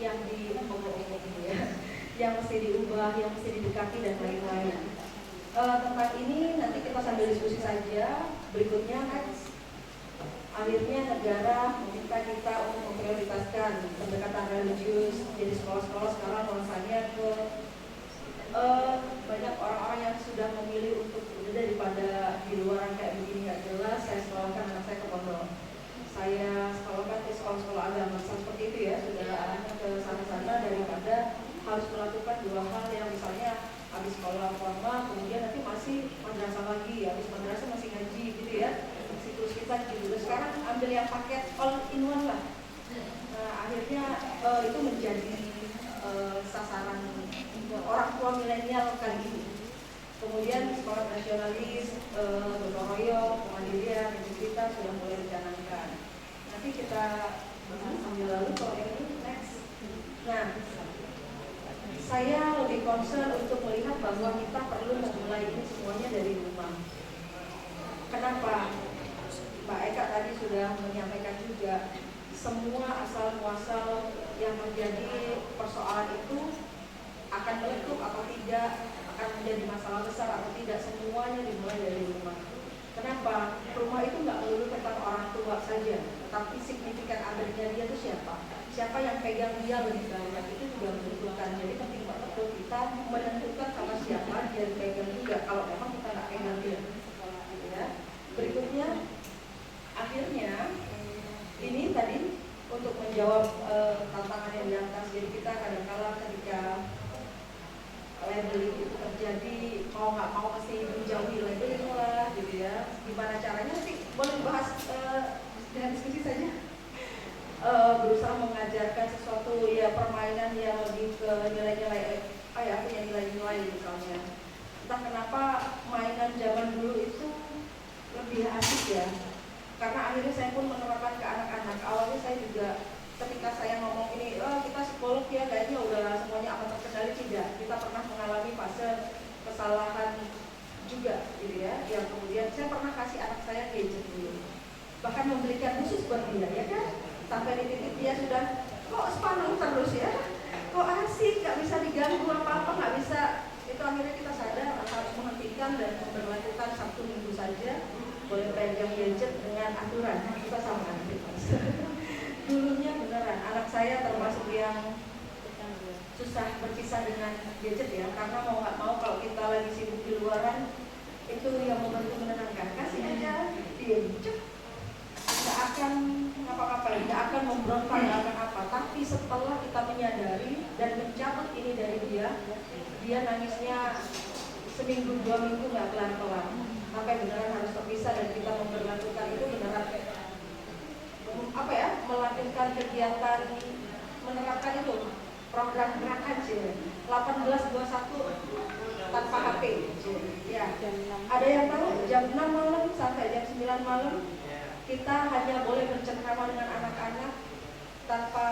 yang gitu ya, yang mesti diubah, yang mesti didekati dan lain-lain. Tentang ini nanti kita sambil diskusi saja. Berikutnya next. Akhirnya negara meminta kita untuk memprioritaskan pendekatan religius. Jadi sekolah-sekolah sekarang rasanya ke banyak orang-orang yang sudah memilih untuk daripada di luar kayak begini nggak jelas, saya sekolahkan anak saya ke pondok. Saya sekolahkan ke sekolah-sekolah agama seperti itu ya, sudah arahnya ke sana-sana daripada harus melakukan dua hal yang misalnya habis sekolah formal kemudian nanti masih madrasah lagi, habis madrasah masih ngaji gitu ya, siklus kita gitu. Sekarang ambil yang paket all in one lah. Nah akhirnya itu menjadi sasaran orang tua milenial kali ini. Kemudian sekolah nasionalis, gotong royong, kemandirian itu kita sudah mulai dicanangkan. Nanti kita bahas sambil lalu kalau ini next. Nah, saya lebih concern untuk melihat bahwa kita perlu memulai ini semuanya dari rumah. Kenapa? Mbak Eka tadi sudah menyampaikan juga, semua asal muasal yang menjadi persoalan itu akan meletup atau tidak, akan menjadi masalah besar atau tidak, semuanya dimulai dari rumah. Kenapa? Rumah itu nggak melulu tentang orang tua saja, tapi signifikan adanya dia itu siapa? Siapa yang pegang dia lebih banyak, itu juga menentukan. Jadi penting banget kita menentukan sama siapa dia pegang juga, kalau memang kita nggak pegang dia. Ya. Berikutnya, akhirnya ini tadi untuk menjawab tantangan yang di atas. Jadi kita kadang-kala ketika labeling itu terjadi, mau nggak mau mesti menjauhi labeling lah gitu ya. Gimana caranya sih? Boleh dibahas dengan diskusi saja. Berusaha mengajarkan sesuatu ya, permainan yang lebih ke nilai-nilai, punya nilai-nilai misalnya. Entah kenapa mainan zaman dulu itu lebih asik ya. Karena akhirnya saya pun menerapkan ke anak-anak. Awalnya saya juga ketika saya ngomong ini, kita psikolog ya, kayaknya udah semuanya aman terkendali, tidak. Kita pernah mengalami fase kesalahan juga gitu ya, yang kemudian saya pernah kasih anak saya gadget dulu, bahkan memberikan khusus buat dia ya kan, sampai di titik dia sudah kok sepaneng terus ya, kok asik, nggak bisa diganggu apa-apa, nggak bisa. Itu akhirnya kita sadar harus menghentikan dan memperlakukan Sabtu Minggu saja boleh pegang gadget dengan aturan. Kita sama aktivitas. Dulunya beneran anak saya termasuk yang susah berpisah dengan gadget ya, karena mau nggak mau kalau kita lagi sibuk di luaran itu yang membantu menenangkan. Kasih aja diem, nggak akan ngapa-ngapain, nggak akan memberontak, nggak akan apa. Tapi setelah kita menyadari dan mencabut ini dari dia nangisnya seminggu 2 minggu nggak kelar-kelar, sampai beneran harus terpisah dan kita memperlakukan itu beneran melakukan kegiatan menerapkan itu program gerakan 1821 tanpa HP ya. Ada yang tahu jam 6 malam sampai jam 9 malam kita hanya boleh bercengkrama dengan anak-anak tanpa